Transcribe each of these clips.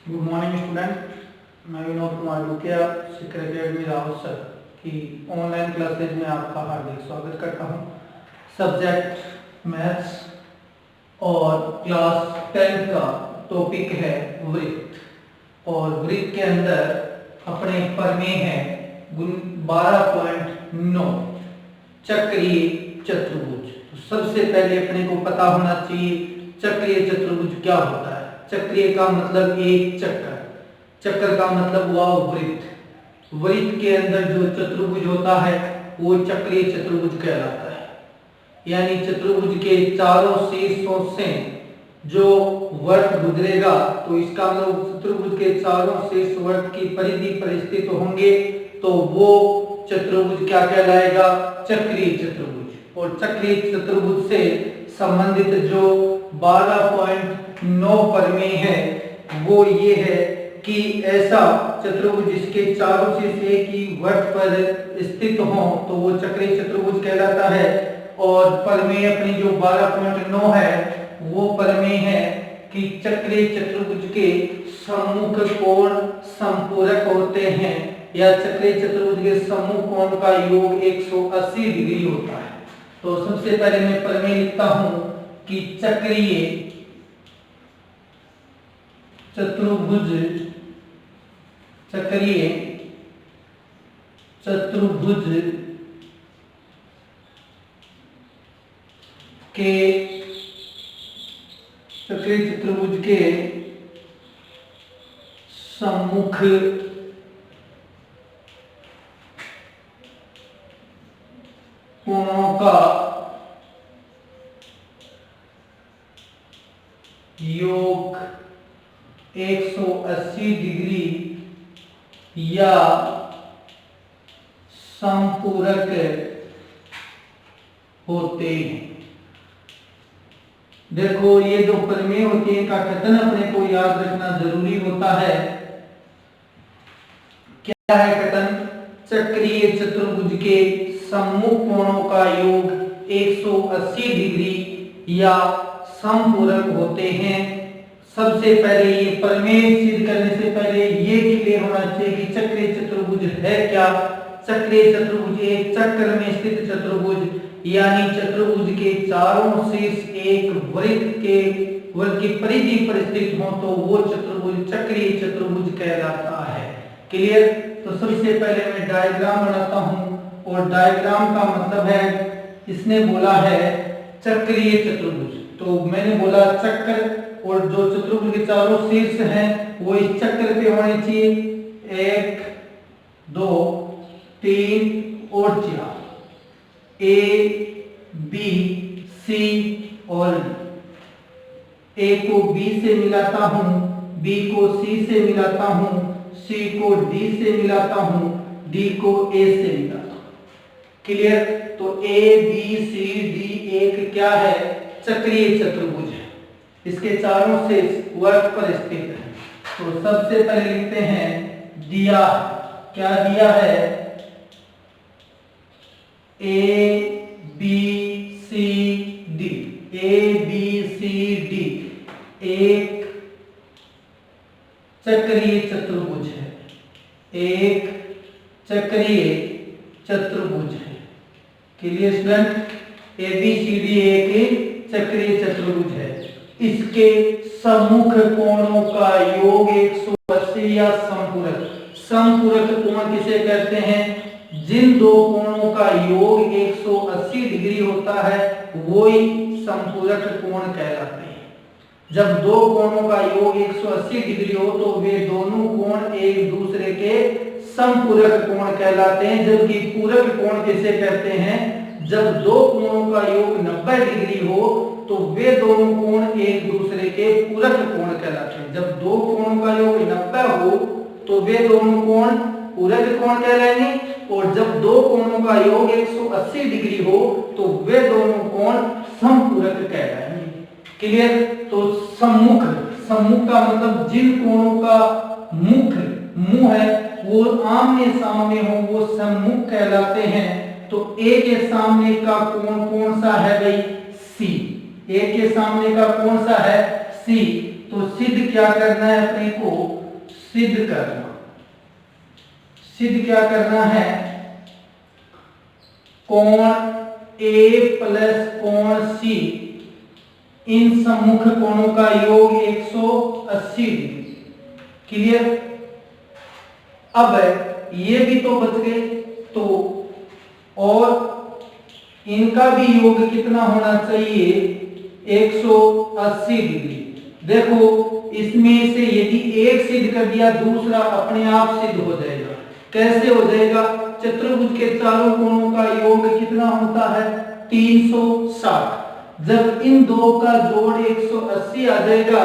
Good morning student. मैं विनोद कुमार डुकिया शिखर academy Rahul sir की online classes में आपका हार्दिक स्वागत करता हूं। सब्जेक्ट मैथ्स और क्लास 10 का टॉपिक है वृत्त। और वृत्त के अंदर अपने प्रमेय है 12.9 चक्रीय चतुर्भुज। तो सबसे पहले अपने को पता होना चाहिए चक्रीय चतुर्भुज क्या होता है। चक्रीय का मतलब एक चक्कर, चक्कर का मतलब हुआ वृत्त। वृत्त के अंदर जो चतुर्भुज होता है वो चक्रीय चतुर्भुज कहलाता है। यानी चतुर्भुज के चारों शीर्षों से जो वर्त गुजरेगा तो इसका मतलब चतुर्भुज के चारों शीर्ष वर्त की परिधि पर स्थित होंगे तो वो चतुर्भुज क्या कहलाएगा? चक्रीय चतुर्भुज। और चक्रीय चतुर्भुज से संबंधित जो 12.9 प्रमेय है वो ये है कि ऐसा चतुर्भुज जिसके चारों शीर्ष एक ही वर्त पर स्थित हो तो वो चक्रीय चतुर्भुज कहलाता है। और प्रमेय अपनी जो 12.9 है वो प्रमेय है कि चक्रीय चतुर्भुज के सम्मुख कोण संपूरक होते हैं या चक्रीय चतुर्भुज के सम्मुख कोण का योग 180 डिग्री होता है। तो सबसे पहले मैं प्रमेय लिखता हूं कि चक्रीय चतुर्भुज के चक्रीय चतुर्भुज के सम्मुख कोणों का योग 180 डिग्री या संपूरक होते हैं। देखो ये जो प्रमेय होते हैं का कथन अपने को याद रखना जरूरी होता है। क्या है कथन? चक्रीय चतुर्भुज के सम्मुख कोणों का योग 180 डिग्री या संपूरक होते हैं। सबसे पहले ये प्रमेय सिद्ध करने से पहले ये क्लियर होना चाहिए कि चक्रीय चतुर्भुज है क्या। चक्रीय चतुर्भुज एक चक्र में स्थित चतुर्भुज यानी चतुर्भुज के चारों शीर्ष एक वृत्त की परिधि पर स्थित हो तो वो चतुर्भुज चक्रीय चतुर्भुज कहलाता है। क्लियर? तो सबसे पहले मैं डायग्राम बनाता हूं और डायग्राम का मतलब है इसने बोला है चक्रीय चतुर्भुज। तो मैंने बोला चक्र और जो चतुर्भुज के चारों शीर्ष हैं वो इस चक्र पे होने चाहिए 1 2 3 और 4 ए बी सी और ए को बी से मिलाता हूं, बी को सी से मिलाता हूं, सी को डी से मिलाता हूं, डी को ए से मिलाता हूं। क्लियर? तो ए बी सी डी एक क्या है? चक्रीय चतुर्भुज है। इसके चारों से वर्त पर स्थित है। तो सबसे पहले लिखते हैं दिया। क्या दिया है? A B C D, A B C D एक चक्रीय चतुर्भुज है, एक चक्रीय चतुर्भुज है। Clear student? A B C D एक चक्रीय चतुर्भुज है। इसके सम्मुख कोणों का योग 180 या संपूरक। संपूरक कोण किसे कहते हैं? जिन दो कोणों का योग 180 डिग्री होता है वो ही संपूरक कोण कहलाते हैं। जब दो कोणों का योग 180 डिग्री हो तो वे दोनों कोण एक दूसरे के संपूरक कोण कहलाते हैं। जबकि पूरक कोण किसे कहते हैं? जब दो कोणों का योग 90 डिग्री हो तो वे दोनों कोण एक दूसरे के पूरक कोण कहलाते हैं। जब दो कोणों का योग 90 हो तो वे दोनों कोण पूरक कोण कहलाएंगे और जब दो कोणों का योग 180 डिग्री हो तो वे दोनों कोण समपूरक कहलाएंगे। क्लियर? तो सम्मुख, सम्मुख का मतलब जिन कोणों का मुंह है वो आमने सामने हो वो सम्मुख कहलाते हैं। तो ए के सामने का कोण कौन सा है भाई? सी। ए के सामने का कौन सा है? सी। तो सिद्ध क्या करना है अपने को, सिद्ध करना, सिद्ध क्या करना है, कोण ए प्लस कोण सी इन सम्मुख कोणों का योग 180 डिग्री। क्लियर। अब ये भी तो बच गए, तो और इनका भी योग कितना होना चाहिए, 180 डिग्री। देखो इसमें से यदि एक सिद्ध कर दिया दूसरा अपने आप सिद्ध हो जाएगा। कैसे हो जाएगा, चतुर्भुज के चारों कोणों का योग कितना होता है, 360। जब इन दो का जोड़ 180 आ जाएगा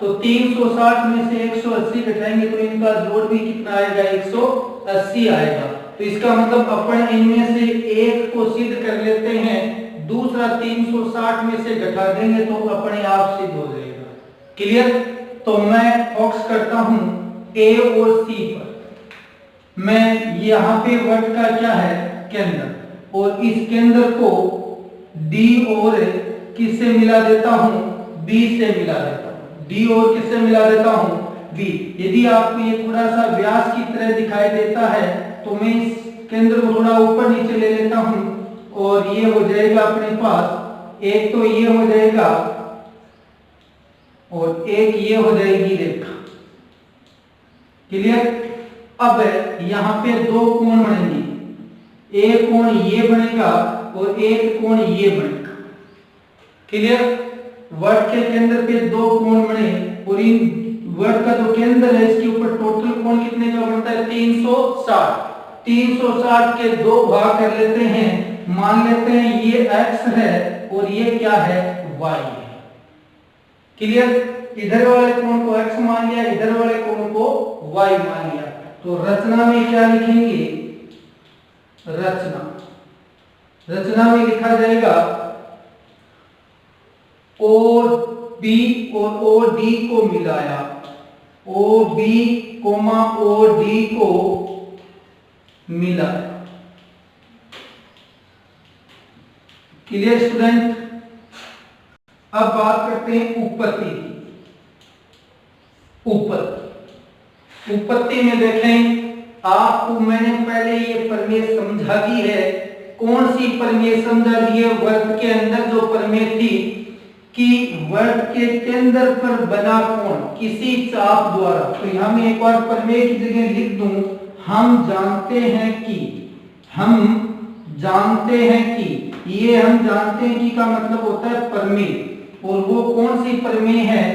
तो 360 में से 180 घटाएंगे तो इनका जोड़ भी कितना आएगा, 180 आएगा। तो इसका मतलब अपन इनमें से एक को सिद्ध कर लेते हैं, दूसरा 360 में से घटा देंगे तो अपने आप सिद्ध हो जाएगा। क्लियर। तो मैं फोकस करता हूं ए और सी पर। मैं यहाँ पे वर्ग का क्या है, केंद्र, और इस केंद्र को डी और किससे मिला देता हूं, बी से मिला देता हूं। डी और किससे मिला देता हूं, बी। यदि आपको ये थोड़ा सा व्यास की तरह दिखाई देता है तो मैं इस केंद्र को थोड़ा ऊपर नीचे ले लेता हूं और ये हो जाएगा अपने पास, एक तो ये हो जाएगा और एक ये हो जाएगी रेखा। क्लियर। अब यहां पे दो कोण बनेंगे, एक कोण ये बनेगा और एक कोण ये बनेगा। क्लियर। वर्ग के केंद्र पे दो कोण बने और इन वर्ग का जो केंद्र है इसके ऊपर टोटल कोण कितने का बनता है, 360। 360 के दो भाग कर लेते हैं, मान लेते हैं ये x है और ये क्या है, y है। क्लियर। इधर वाले कोण को x मान लिया, इधर वाले कोण को y मान लिया। तो रचना में क्या लिखेंगे, रचना में लिखा जाएगा OB और OD को मिलाया, OB, OD को मिलाया। Clear student. अब बात करते हैं उत्पत्ति की। उत्पत्ति में देखें, आपको मैंने पहले ये प्रमेय समझा दी है। कौन सी प्रमेय समझा दी है, वर्ग के अंदर जो प्रमेय थी कि वर्ग के केंद्र पर बना कोण किसी चाप द्वारा, तो यहां मैं एक बार प्रमेय की जगह लिख दूं, हम जानते हैं कि ये हम जानते हैं कि का मतलब होता है प्रमेय। और वो कौन सी प्रमेय है,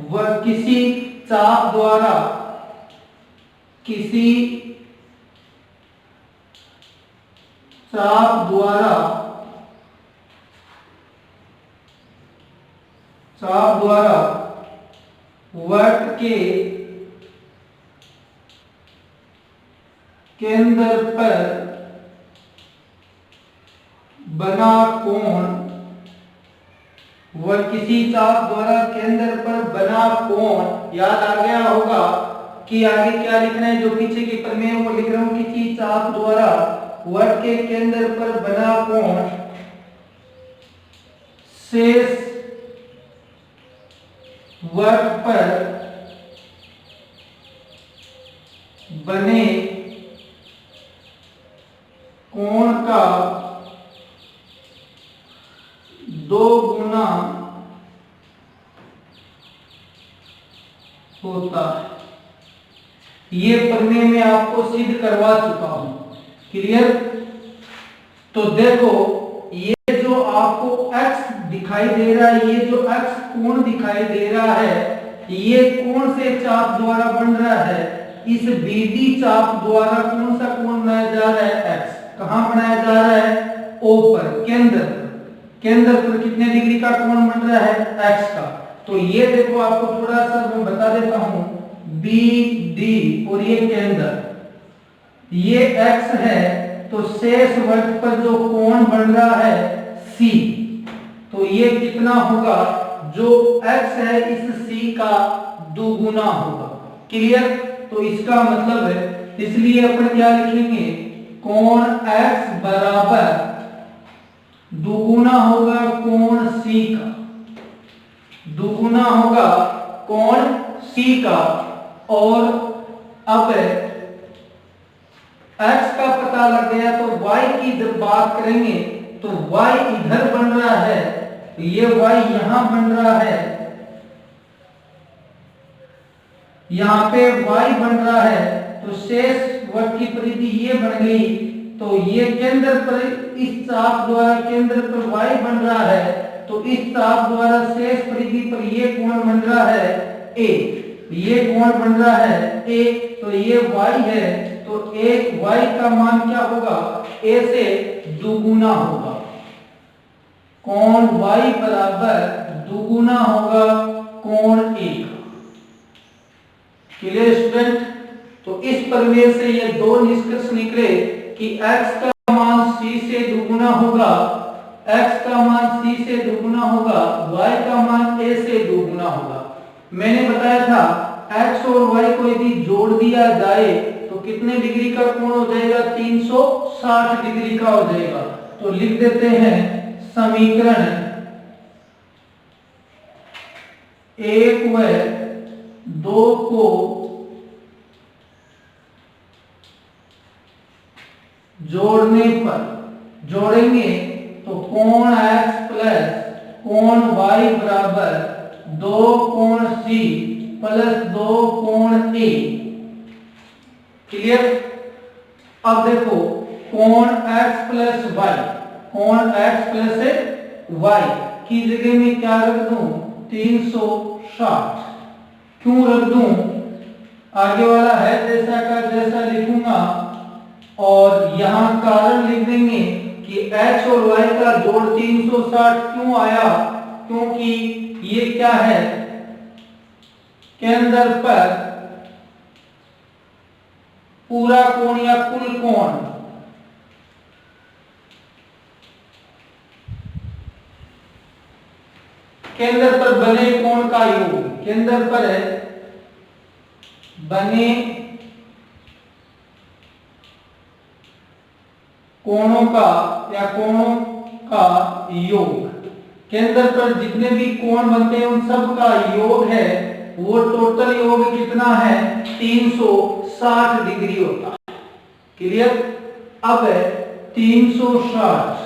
वह किसी चाप द्वारा वर्ग के केंद्र पर बना कोण, वह किसी चाप द्वारा केंद्र पर बना कोण, याद आ गया होगा कि आगे क्या लिखना है, जो पीछे की प्रमेय वो लिख रहा हूं, किसी चाप द्वारा वर्ग के केंद्र पर बना कोण शेष वर्ग पर बने कोण का 2 गुना होता है। ये प्रमेय मैं आपको सिद्ध करवा चुका हूं। क्लियर। तो देखो ये जो आपको x दिखाई दे रहा है, ये जो x कोण दिखाई दे रहा है, ये कौन से चाप द्वारा बन रहा है, इस BD चाप द्वारा कौन सा कोण बनाया जा रहा है, x। कहां बनाया जा रहा है, O पर, केंद्र पर कितने डिग्री का कोण बन रहा है, x का। तो ये देखो आपको थोड़ा सा मैं बता देता हूं, BD और ये केंद्र, ये x है, तो शेष वर्ग पर जो कोण बन रहा है C, तो ये कितना होगा, जो x है इस C का दुगुना होगा। क्लियर। तो इसका मतलब है, इसलिए अपन क्या लिखेंगे, कोण x बराबर दुगुना होगा कोण C का, दुगुना होगा कोण सी का। और अब x का पता लग गया तो y की जब बात करेंगे तो y इधर बन रहा है, तो ये y यहां बन रहा है, यहां पे y बन रहा है, तो शेष वर्ग की परिधि ये बन गई। तो ये केंद्र पर इस चाप द्वारा केंद्र पर y बन रहा है, तो इस चाप द्वारा शेष परिधि पर ये कोण बन रहा है a, ये कोण बन रहा है a, तो ये y है, तो एक y का मान क्या होगा, a से दुगुना होगा। कोण y बराबर दुगुना होगा कोण a का। Clear student? तो इस प्रमेय से ये दो निष्कर्ष निकले कि x का मान c से दुगुना होगा, x का मान c से दुगुना होगा, y का मान a से दुगुना होगा। मैंने बताया था x और y को यदि जोड़ दिया जाए तो कितने डिग्री का कोण हो जाएगा, 360 डिग्री का हो जाएगा। तो लिख देते हैं समीकरण 1 व 2 को जोड़ेंगे तो कोण x प्लस कोण y बराबर 2 कोण c प्लस 2 कोण a। क्लियर? अब देखो कोण x प्लस y, कोण x प्लस y की जगह में क्या रख दूं, 360 क्यों रख दूं, आगे वाला है जैसा का जैसा लिखूंगा और यहां कारण लिख देंगे कि x और y का जोड़ 360 क्यों आया, क्योंकि ये क्या है, केंद्र पर पूरा कोण या कुल कोण, केंद्र पर बने कोण का योग, केंद्र पर बने कोणों का या कोणों का योग, केंद्र पर जितने भी कोण बनते हैं उन सब का योग है, वो टोटल योग कितना है, 360 डिग्री होता है। क्लियर? अब 360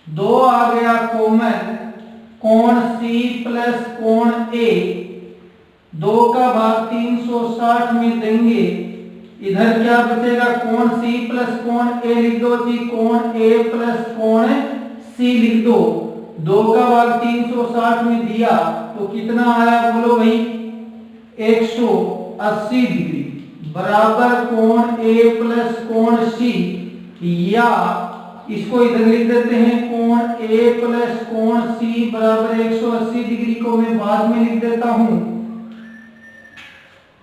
दो आ गया कॉमन, कोण C प्लस कोण A, 2 का भाग 360 में देंगे, इधर क्या बचेगा, कोण C प्लस कोण A लिख दो जी, कोण A प्लस कोण C लिख दो, 2 का भाग 360 में दिया तो कितना आया बोलो भाई, 180 डिग्री बराबर कोण A प्लस कोण C, या इसको इधर लिख देते हैं कोण A प्लस कोण C बराबर 180 डिग्री को मैं बाद में लिख देता हूं,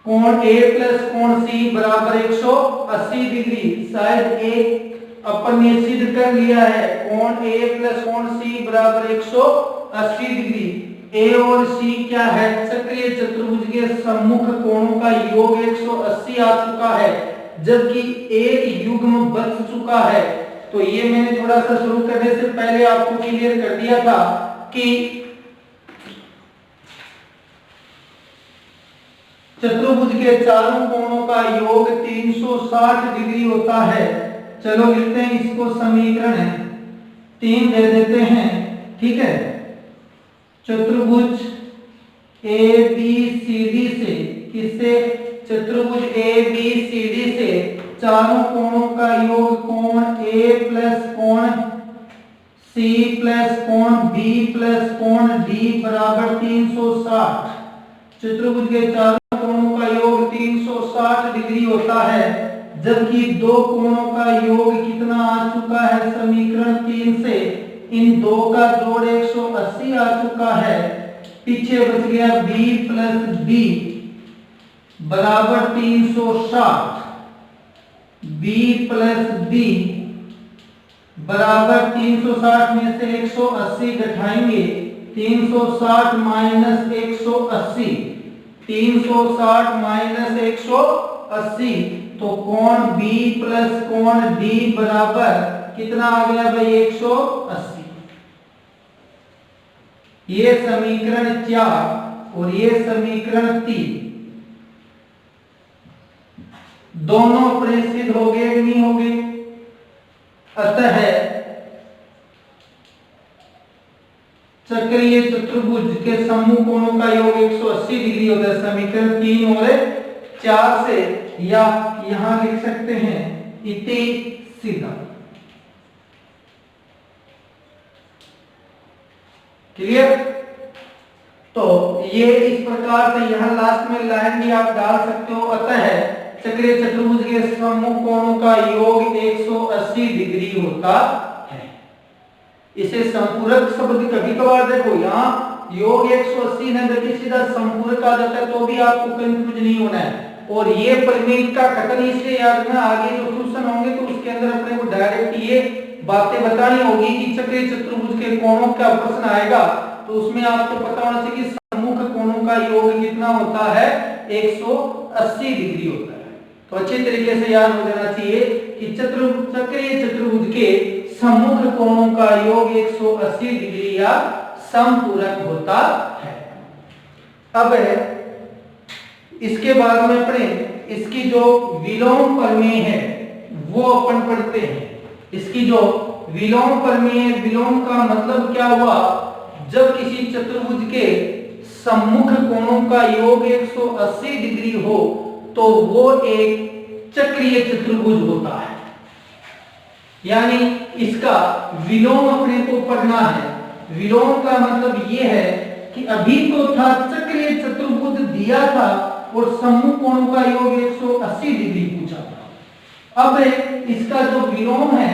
कोण A प्लस कोण C बराबर 180 डिग्री। शायद एक अपन ने सिद्ध कर लिया है, कोण A प्लस कोण C बराबर 180 डिग्री। A और C क्या है, चक्रीय चतुर्भुज के सम्मुख कोणों का योग 180 आ चुका है, जबकि एक युग्म बच चुका है। तो ये मैंने थोड़ा सा शुरू करने से पहले आपको क्लियर कर दिया था कि चतुर्भुज के चारों कोणों का योग 360 डिग्री होता है। चलो लिखते हैं इसको, समीकरण 3 दे देते हैं, ठीक है। चतुर्भुज ABCD से, किससे, चतुर्भुज ABCD से चारों कोणों का योग कोण A प्लस कोण C प्लस कोण B प्लस कोण D बराबर 360। चतुर्भुज के चारों कोणों का योग 360 डिग्री होता है, जबकि दो कोणों का योग कितना आ चुका है, समीकरण 3 से इन दो का जोड़ 180 आ चुका है, पीछे बच गया B प्लस D बराबर 360, B प्लस D बराबर 360 में से 180 घटाएंगे, 360 माइनस 180, 360 माइनस 180, तो कोण B प्लस कोण D बराबर कितना आ गया भाई, 180। ये समीकरण 4 और ये समीकरण 3 दोनों अपने सिद्ध हो गए कि नहीं हो गए? अतः चक्रीय चतुर्भुज के समूह कोणों का योग 180 डिग्री होता है समीकरण 3 और 4 से, या यहां लिख सकते हैं इति सीधा। क्लियर? तो ये इस प्रकार से यहां लास्ट में लाइन भी आप डाल सकते हो। अतः चक्रीय चतुर्भुज के समूह कोणों का योग 180 डिग्री होता है। इसे संपूरक शब्द कभी कभार देखो यहाँ योग 180 है बल्कि सीधा संपूरक आ जाता है तो भी आपको कंफ्यूज नहीं होना है। और ये प्रमेय का कथन इसलिए याद रखना, आगे जो क्वेश्चन होंगे तो उसके अंदर अपने को डायरेक्ट ये बातें बतानी होगी कि चक्रीय चतुर्भुज के कोणों का प्रश्न आएगा तो उसमें आपको पता होना चाहिए कि सम्मुख कोणों का योग कितना होता है, 180 डिग्री होता है। तो अच्छे तरीके से याद हो जाना चाहिए कि चक्रीय चतुर्भुज के सम्मुख कोणों का योग 180 डिग्री या समपूरक होता है। अब इसके बाद में अपने इसकी जो विलोम प्रमेय है वो अपन पढ़ते हैं। इसकी जो विलोम प्रमेय है, विलोम का मतलब क्या हुआ, जब किसी चतुर्भुज के सम्मुख कोणों का योग 180 डिग्री हो तो वो एक चक्रीय चतुर्भुज होता है। यानी इसका विलोम अपने को पढ़ना है। विलोम का मतलब ये है कि अभी तो था चक्रीय चतुर्भुज दिया था और सम्मुख कोणों का योग 180 डिग्री पूछा था। अब इसका जो विलोम है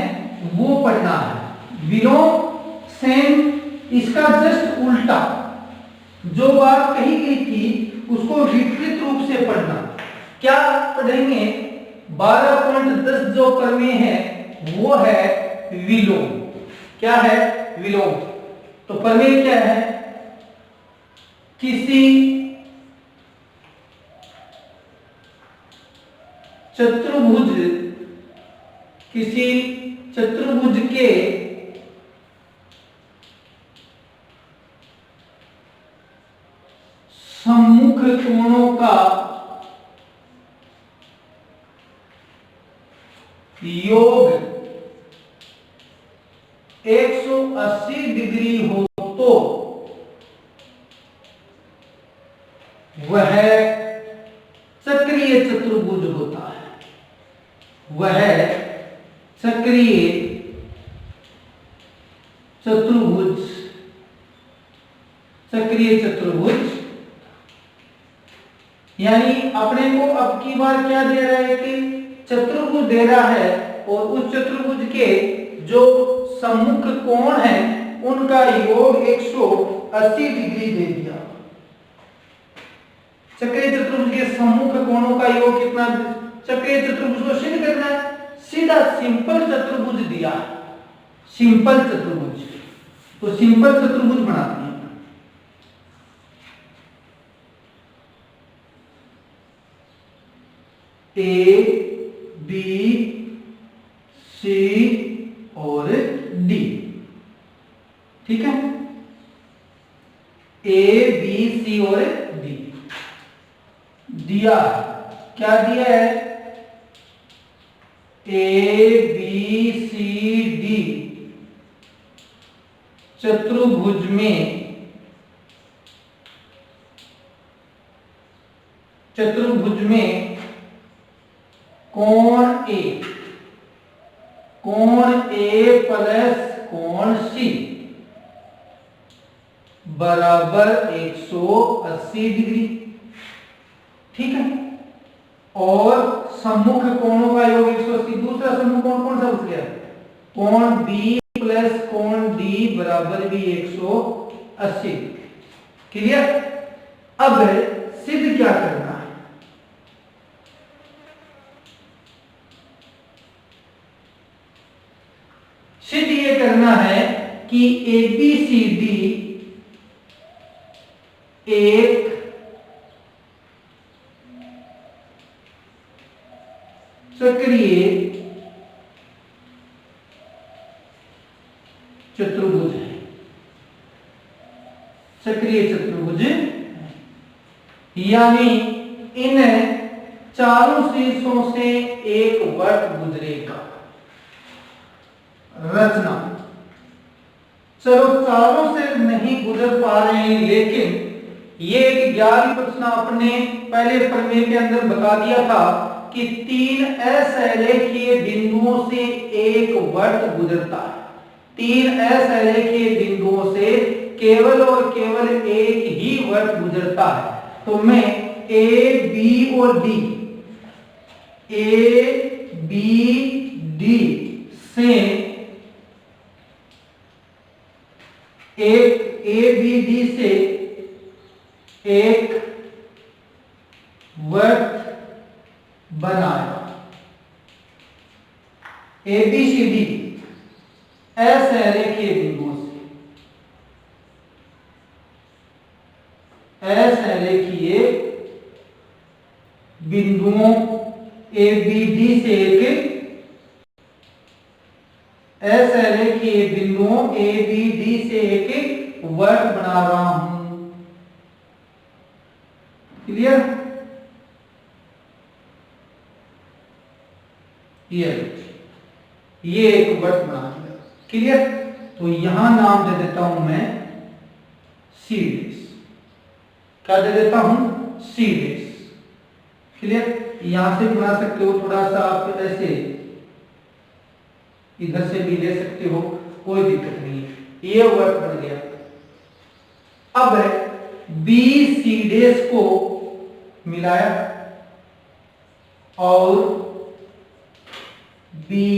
वो पढ़ना है। विलोम सेम इसका जस्ट उल्टा, जो बात कही गई थी उसको विपरीत रूप से पढ़ना। क्या पढ़ेंगे? 12.10 जो प्रमेय है वो है विलोम। क्या है? विलोम। तो प्रमेय क्या है? किसी चतुर्भुज के सम्मुख कोणों का योग 180 डिग्री हो तो वह चक्रीय चतुर्भुज होता है। वह चक्रीय चतुर्भुज यानी अपने को अब की बार क्या दे रहा है कि चतुर्भुज दे रहा है और उस चतुर्भुज के जो सम्मुख कोण है उनका योग 180 डिग्री दे दिया। चक्रीय चतुर्भुज के सम्मुख कोणों का योग कितना? चक्रीय चतुर्भुज को सिद्ध करना है, सीधा सिंपल चतुर्भुज दिया। सिंपल चतुर्भुज, तो सिंपल चतुर्भुज बनाते हैं। ए बी सी और डी, ठीक है? ए बी सी और डी दिया। क्या दिया है? ए बी सी डी चतुर्भुज में कोण ए प्लस कोण सी बराबर 180 डिग्री, ठीक है? और सम्मुख कोणों का योग 180। दूसरा सम्मुख कोण कौन सा बच गया? कोण बी प्लस कोण डी बराबर भी 180। क्लियर? अब सिद्ध क्या करना है? सिद्ध ये करना है कि ABCD एक चक्रीय चतुर्भुज है। चक्रीय चतुर्भुज यानी इन चारों शीर्षों से एक वर्ग गुजरेगा। रचना, चलो चारों से नहीं गुजर पा रहे हैं, लेकिन ये एक 11वीं प्रश्न आपने पहले प्रमेय के अंदर बता दिया था कि 3 असरेखीय बिंदुओं से एक वर्ग गुजरता है। 3 असरेखीय बिंदुओं से केवल और केवल एक ही वर्ग गुजरता है। तो मैं ए बी और डी, ए बी डी से एक ए बी डी से एक वर्ग बनाया। ए बी सी डी असरेखीय बिंदुओं से, असरेखीय बिंदुओं ए बी डी से एक असरेखीय बिंदुओं ए बी डी से एक वर्ग बना रहा हूं। क्लियर? ये एक वर्ग बना दिया। क्लियर? तो यहां नाम दे देता हूं मैं सी डेस। क्या दे देता हूं? सी डेस। क्लियर? यहां से बना सकते हो, थोड़ा सा आप ऐसे इधर से भी ले सकते हो, कोई दिक्कत नहीं है। ये वर्ग बन गया। अब बी सी डेस को मिलाया और बी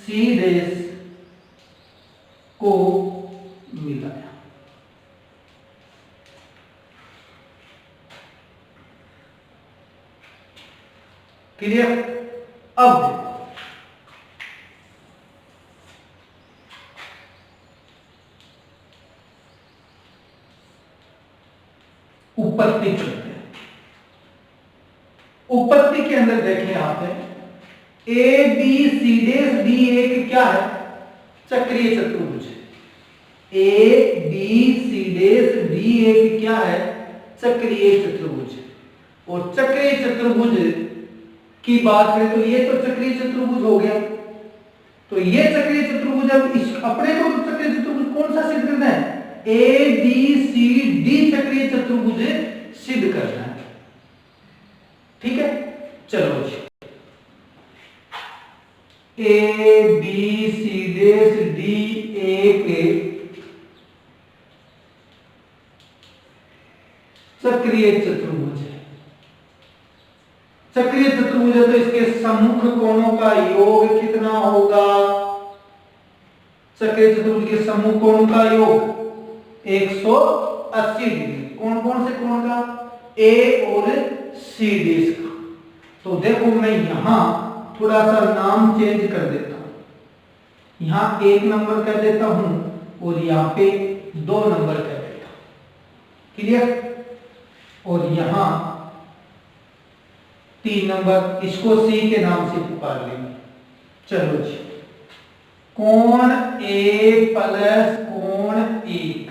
सी डेस को मिलाया। क्लियर? अब उपपत्ति चलते हैं। उपपत्ति के अंदर देखें आप, ए बी सी डेस डी एक क्या है? चक्रीय चतुर्भुज है। A B C days D एक क्या है? चक्रीय चतुर्भुज है। और चक्रीय चतुर्भुज की बात करें तो ये तो चक्रीय चतुर्भुज हो गया। तो ये चक्रीय चतुर्भुज, अब इस अपने को तो चक्रीय चतुर्भुज कौन सा सिद्ध करना है? ए बी सी डी चक्रीय चतुर्भुज सिद्ध करना है। ठीक है, चलो जी। ए बी सी डेस डी एक चक्रीय चतुर्भुज है। चक्रीय चतुर्भुज है तो इसके सम्मुख कोणों का योग कितना होगा? चक्रीय चतुर्भुज के सम्मुख कोणों का योग 180 डिग्री। कौन कौन से कोण का? ए और सी डेस का। तो देखो मैं यहां थोड़ा सा नाम चेंज कर देता हूं। यहां 1 नंबर कर देता हूं और यहां पे 2 नंबर कर देता हूं। क्लियर? और यहां 3 नंबर, इसको सी के नाम से पुकार लेंगे। चलो जी। कोण ए प्लस कोण 1,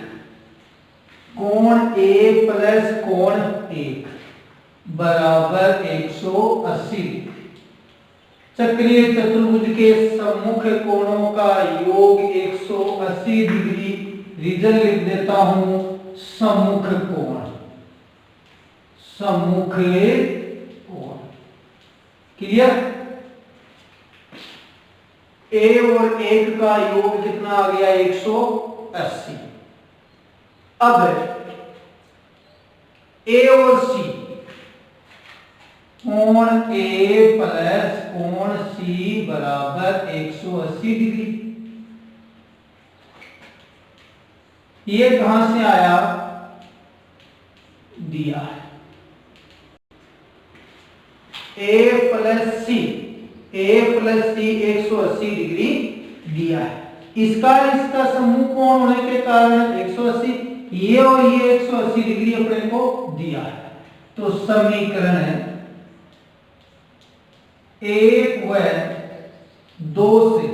कोण ए प्लस कोण 1 बराबर 180 डिग्री। चक्रीय चतुर्भुज के सम्मुख कोणों का योग 180 डिग्री। रीजन लिख देता हूं सम्मुख कोण, सम्मुख कोण। क्लियर? ए और 1 का योग कितना आ गया? 180। अब ए और सी, कोण ए प्लस कोण सी बराबर 180 डिग्री। ये कहां से आया? दिया है ए प्लस सी, ए प्लस सी 180 डिग्री दिया है। इसका सम्मुख कोण होने के कारण 180, ये और ये 180 डिग्री अपने को दिया है। तो समीकरण है 1 व 2 से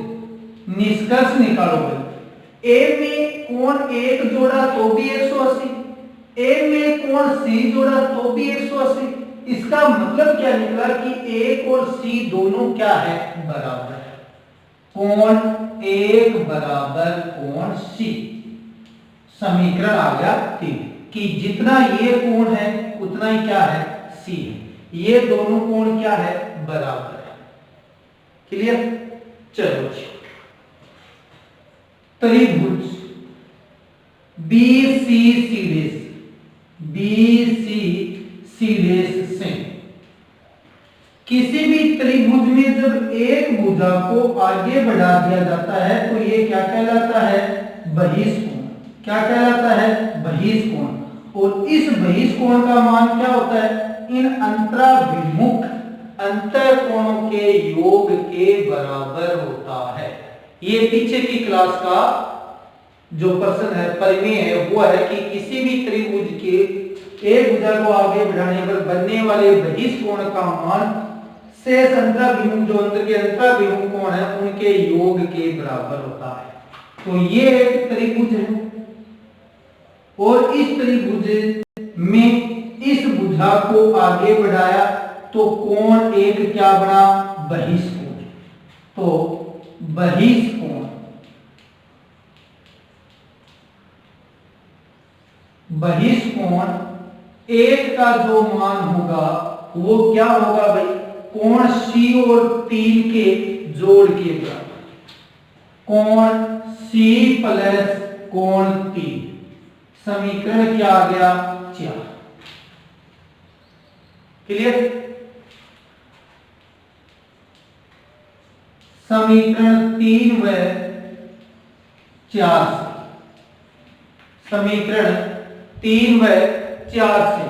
निष्कर्ष निकालो भाई। ए में कोण 1 जोड़ा तो भी 180, ए में कोण सी जोड़ा तो भी 180। इसका मतलब क्या निकला कि एक और सी दोनों क्या है, बराबर है। कोण एक बराबर कोण सी, समीकरण आ गया 3 कि जितना ये कोण है उतना ही क्या है, सी है। ये दोनों कोण क्या है, बराबर है। क्लियर? चलो त्रिभुज BCCD से किसी भी त्रिभुज में जब एक भुजा को आगे बढ़ा दिया जाता है तो ये क्या कहलाता है, बहिष्कोण। क्या कहलाता है, बहिष्कोण। और इस बहिष्कोण का मान क्या होता है, इन अंतराभिमुख अंतःकोणों के योग के बराबर होता है। ये पीछे की क्लास का जो प्रश्न है, परिमेय है, वो है कि किसी भी त्रिभुज के एक भुजा को आगे बढ़ाने पर बनने वाले बहिष्कोण का मान शेष अंतराभिमुख, जो अंदर के अंतराभिमुख कोण है, उनके योग के बराबर होता है। तो ये एक त्रिभुज है और इस त्रिभुज में इस भुजा को आगे बढ़ाया तो कोण एक क्या बना, बहिष्कोण। तो बहिष्कोण एक का जो मान होगा वो क्या होगा भाई, कोण सी और 3 के जोड़ के बराबर। कोण सी प्लस कोण 3, समीकरण क्या आ गया, 4। क्लियर? समीकरण 3 व 4 से, समीकरण 3 व 4 से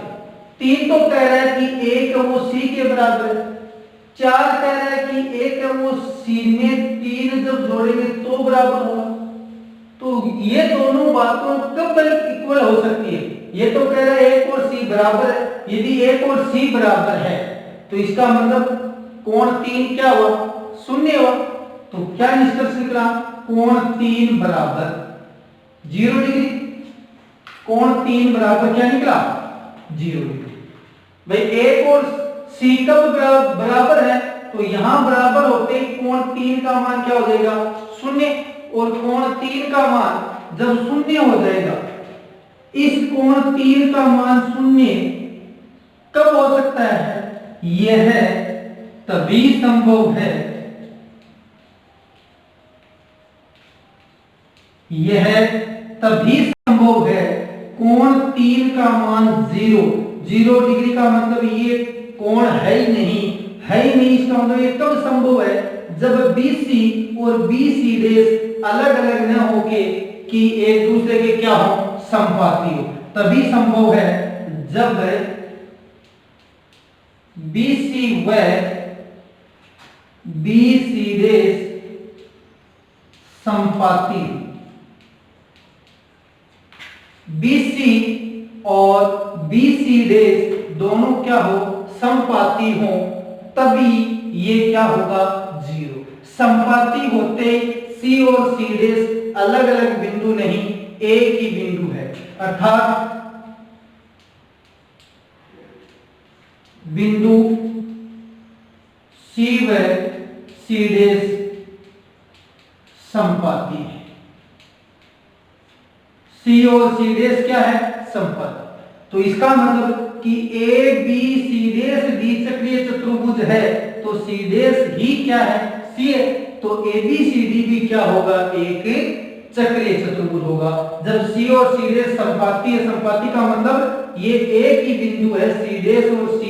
3 तो कह रहा है कि एक वो सी के बराबर है, 4 कह रहा है कि एक वो सी में 3 जब जोड़ेंगे तो बराबर होगा। तो ये दोनों बातों कब इक्वल हो सकती है, ये तो कह रहा है एक और सी बराबर है। यदि एक और सी बराबर है तो इसका मतलब कोण 3 क्या हुआ, शून्य हुआ। तो क्या निष्कर्ष निकला, कोण 3 बराबर 0 डिग्री। कोण 3 बराबर क्या निकला, 0 डिग्री। भाई एक और सी कब बराबर है, तो यहां बराबर होते ही कोण 3 का मान क्या हो जाएगा, शून्य। और कोण 3 का मान जब शून्य हो जाएगा, इस कोण 3 का मान शून्य कब हो सकता है, यह तभी संभव है, यह तभी संभव है कोण 3 का मान 0 डिग्री का मतलब ये कोण है ही नहीं, इसका मतलब ये कब संभव है, जब BC और BC' अलग अलग न होके कि एक दूसरे के क्या हो, समपाती हो। तभी संभव है जब BC व BC' समपाती, BC और BC' दोनों क्या हो, समपाती हो, तभी ये क्या होगा, 0। समपाती होते C और C' अलग अलग बिंदु नहीं, एक ही बिंदु है, अर्थात बिंदु C व C' समपाती है। C और C' क्या है, समपाती। तो इसका मतलब कि ABCD द्विचक्रीय चतुर्भुज है तो C' ही क्या है, C है। तो ABCD भी क्या होगा, एक चक्रीय चतुर्भुज होगा। जब C और C' समपाती है, समपाती का मतलब ये एक ही बिंदु है, C' और C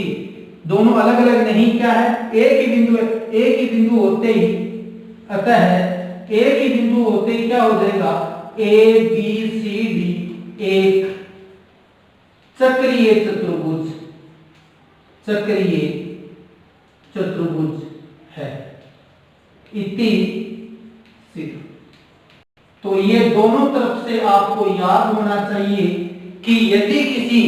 दोनों अलग अलग नहीं, क्या है, एक ही बिंदु है। एक ही बिंदु होते ही, अतः एक ही बिंदु होते ही क्या हो जाएगा, ABCD एक चक्रीय चतुर्भुज, है। इति सिद्ध। तो ये दोनों तरफ से आपको याद होना चाहिए कि यदि किसी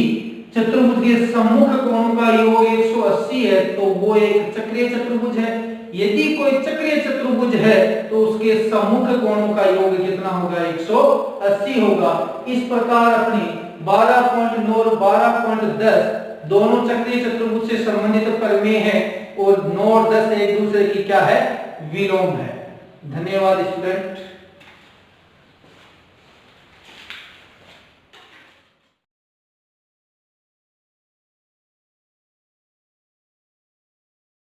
चतुर्भुज के सम्मुख कोण का योग 180 है तो वो एक चक्रीय चतुर्भुज है। यदि कोई चक्रीय चतुर्भुज है तो उसके सम्मुख कोणों का योग कितना होगा, 180 80 होगा। इस प्रकार अपने 12.9 और 12.10 दोनों चक्रीय चतुर्भुज से संबंधित प्रमेय है और 9 और 10 एक दूसरे की क्या है, विलोम है। धन्यवाद स्टूडेंट।